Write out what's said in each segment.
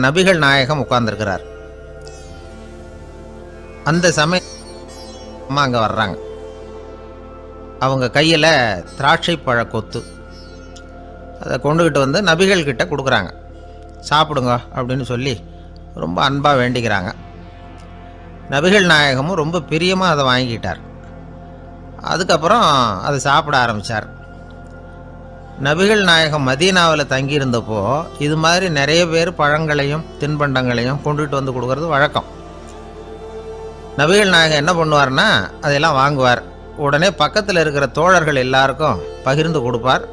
நபிகள் நாயகம் உட்கார்ந்துருக்கிறார். அந்த சமயம் அம்மா அங்கே வர்றாங்க. அவங்க கையில் திராட்சை பழ கொத்து அதை கொண்டுக்கிட்டு வந்து நபிகள் கிட்ட கொடுக்குறாங்க. சாப்பிடுங்க அப்படின்னு சொல்லி ரொம்ப அன்பாக வேண்டிக்கிறாங்க. நபிகள் நாயகமும் ரொம்ப பிரியமாக அதை வாங்கிக்கிட்டார். அதுக்கப்புறம் அதை சாப்பிட ஆரம்பித்தார். நபிகள் நாயகம் மதீனாவில் தங்கியிருந்தப்போ இது மாதிரி நிறைய பேர் பழங்களையும் தின்பண்டங்களையும் கொண்டுகிட்டு வந்து கொடுக்கறது வழக்கம். நபிகள் நாயகம் என்ன பண்ணுவார்னா அதையெல்லாம் வாங்குவார். உடனே பக்கத்தில் இருக்கிற தோழர்கள் எல்லாருக்கும் பகிர்ந்து கொடுப்பார்,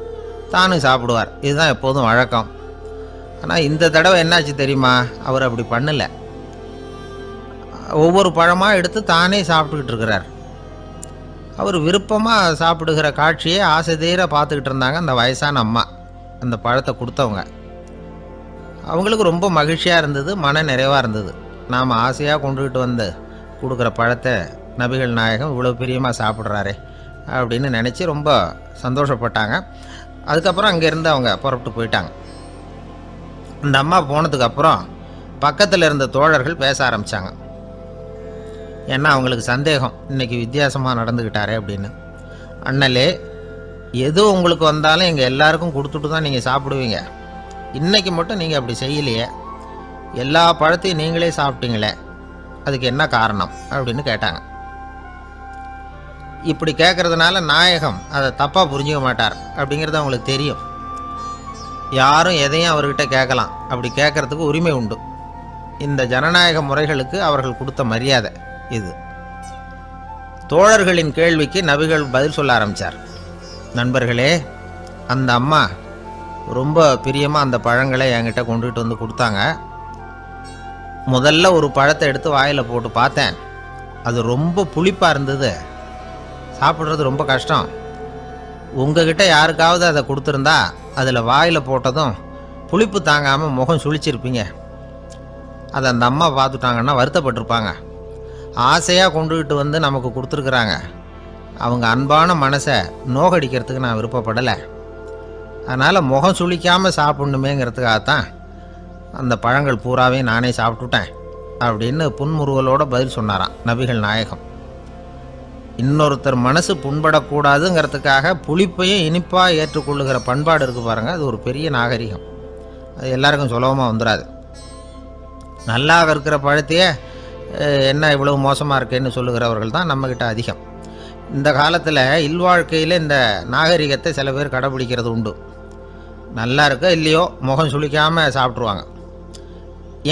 தானும் சாப்பிடுவார். இதுதான் எப்போதும் வழக்கம். ஆனால் இந்த தடவை என்னாச்சு தெரியுமா? அவர் அப்படி பண்ணலை. ஒவ்வொரு பழமாக எடுத்து தானே சாப்பிட்டுக்கிட்டு இருக்கிறார். அவர் விருப்பமாக சாப்பிடுகிற காட்சியை ஆசை தீர பார்த்துக்கிட்டு இருந்தாங்க அந்த வயசான அம்மா, அந்த பழத்தை கொடுத்தவங்க. அவங்களுக்கு ரொம்ப மகிழ்ச்சியாக இருந்தது, மன நிறைவாக இருந்தது. நாம் ஆசையாக கொண்டுகிட்டு வந்து கொடுக்குற பழத்தை நபிகள் நாயகம் இவ்வளோ பிரியமாக சாப்பிட்றாரே அப்படின்னு நினச்சி ரொம்ப சந்தோஷப்பட்டாங்க. அதுக்கப்புறம் அங்கேருந்து அவங்க புறப்பட்டு போயிட்டாங்க. அந்த அம்மா போனதுக்கப்புறம் பக்கத்தில் இருந்த தோழர்கள் பேச ஆரம்பித்தாங்க. ஏன்னா அவங்களுக்கு சந்தேகம், இன்றைக்கி வித்தியாசமாக நடந்துக்கிட்டாரே அப்படின்னு. அண்ணலே, எது உங்களுக்கு வந்தாலும் எங்கள் எல்லாருக்கும் கொடுத்துட்டு தான் நீங்கள் சாப்பிடுவீங்க. இன்றைக்கி மட்டும் நீங்கள் அப்படி செய்யலையே, எல்லா பழத்தையும் நீங்களே சாப்பிட்டீங்களே, அதுக்கு என்ன காரணம் அப்படின்னு கேட்டாங்க. இப்படி கேட்குறதுனால நாயகம் அதை தப்பாக புரிஞ்சிக்க மாட்டார் அப்படிங்கிறது அவங்களுக்கு தெரியும். யாரும் எதையும் அவர்கிட்ட கேட்கலாம், அப்படி கேட்குறதுக்கு உரிமை உண்டு. இந்த ஜனநாயக முறைகளுக்கு அவர்கள் கொடுத்த மரியாதை இது. தோழர்களின் கேள்விக்கு நபிகள் பதில் சொல்ல ஆரம்பித்தார். நண்பர்களே, அந்த அம்மா ரொம்ப பிரியமாக அந்த பழங்களை என்கிட்ட கொண்டுகிட்டு வந்து கொடுத்தாங்க. முதல்ல ஒரு பழத்தை எடுத்து வாயில் போட்டு பார்த்தேன். அது ரொம்ப புளிப்பாக இருந்தது, சாப்பிட்றது ரொம்ப கஷ்டம். உங்ககிட்ட யாருக்காவது அதை கொடுத்துருந்தா அதில் வாயில் போட்டதும் புளிப்பு தாங்காமல் முகம் சுழிச்சிருப்பீங்க. அதை அந்த அம்மா பார்த்துட்டாங்கன்னா வருத்தப்பட்டிருப்பாங்க. ஆசையாக கொண்டுகிட்டு வந்து நமக்கு கொடுத்துருக்குறாங்க. அவங்க அன்பான மனசை நோகடிக்கிறதுக்கு நான் விருப்பப்படலை. அதனால் முகம் சுளிக்காமல் சாப்பிட்ணுமேங்கிறதுக்காகத்தான் அந்த பழங்கள் பூராவே நானே சாப்பிட்டுட்டேன் அப்படின்னு புன்முறுவலோடு பதில் சொன்னாராம் நபிகள் நாயகம். இன்னொருத்தர் மனசு புண்படக்கூடாதுங்கிறதுக்காக புளிப்பையும் இனிப்பாக ஏற்றுக்கொள்ளுகிற பண்பாடு இருக்குது பாருங்கள், அது ஒரு பெரிய நாகரிகம். அது எல்லாருக்கும் சுலபமாக வந்துடாது. நல்லா இருக்கிற பழத்தையே என்ன இவ்வளவு மோசமாக இருக்கேன்னு சொல்லுகிறவர்கள் தான் நம்மக்கிட்ட அதிகம். இந்த காலத்தில் இல்வாழ்க்கையில் இந்த நாகரிகத்தை சில பேர் கடைப்பிடிக்கிறது உண்டு. நல்லா இருக்கோ இல்லையோ முகம் சுளிக்காமல் சாப்பிட்ருவாங்க.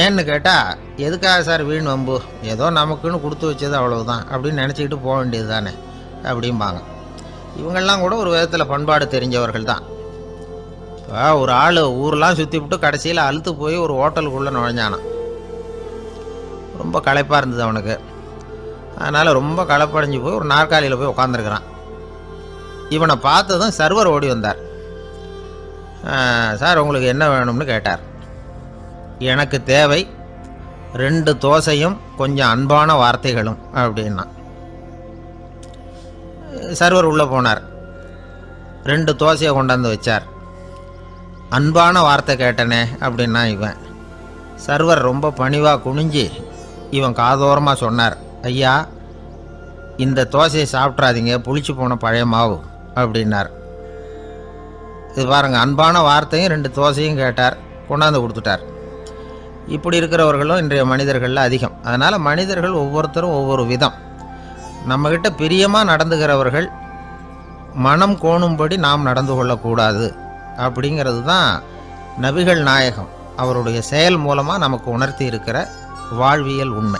ஏன்னு கேட்டால், எதுக்காக சார் வீண் வம்பு, ஏதோ நமக்குன்னு கொடுத்து வச்சது அவ்வளவுதான் அப்படின்னு நினச்சிக்கிட்டு போக வேண்டியது தானே அப்படிம்பாங்க. இவங்கெல்லாம் கூட ஒரு விதத்தில் பண்பாடு தெரிஞ்சவர்கள் தான். இப்போ ஒரு ஆள் ஊரெலாம் சுற்றி விட்டு கடைசியில் அழுத்து போய் ஒரு ஹோட்டலுக்குள்ளே நுழைஞ்சானான். ரொம்ப களைப்பாக இருந்தது அவனுக்கு. அதனால் ரொம்ப களைப்படைஞ்சு போய் ஒரு நாற்காலியில் போய் உட்காந்துருக்கிறான். இவனை பார்த்ததும் சர்வர் ஓடி வந்தார். சார், உங்களுக்கு என்ன வேணும்னு கேட்டார். எனக்கு தேவை 2 தோசையும் கொஞ்சம் அன்பான வார்த்தைகளும் அப்படின்னா. சர்வர் உள்ளே போனார், 2 தோசையை கொண்டாந்து வச்சார். அன்பான வார்த்தை கேட்டனே அப்படின்னா இவன். சர்வர் ரொம்ப பணிவாக குனிஞ்சு இவன் காதோரமாக சொன்னார், ஐயா, இந்த தோசையை சாப்பிட்றாதீங்க, புளிச்சு போன பழைய மாவு அப்படின்னார். இது பாருங்கள், அன்பான வார்த்தையும் 2 தோசையும் கேட்டார், கொண்டாந்து கொடுத்துட்டார். இப்படி இருக்கிறவர்களும் இன்றைய மனிதர்களில் அதிகம். அதனால் மனிதர்கள் ஒவ்வொருத்தரும் ஒவ்வொரு விதம். நம்மக்கிட்ட பிரியமாக நடந்துகிறவர்கள் மனம் கோணும்படி நாம் நடந்து கொள்ளக்கூடாது அப்படிங்கிறது தான் நபிகள் நாயகம் அவருடைய செயல் மூலமாக நமக்கு உணர்த்தி இருக்கிற வாழ்வியல் உண்மை.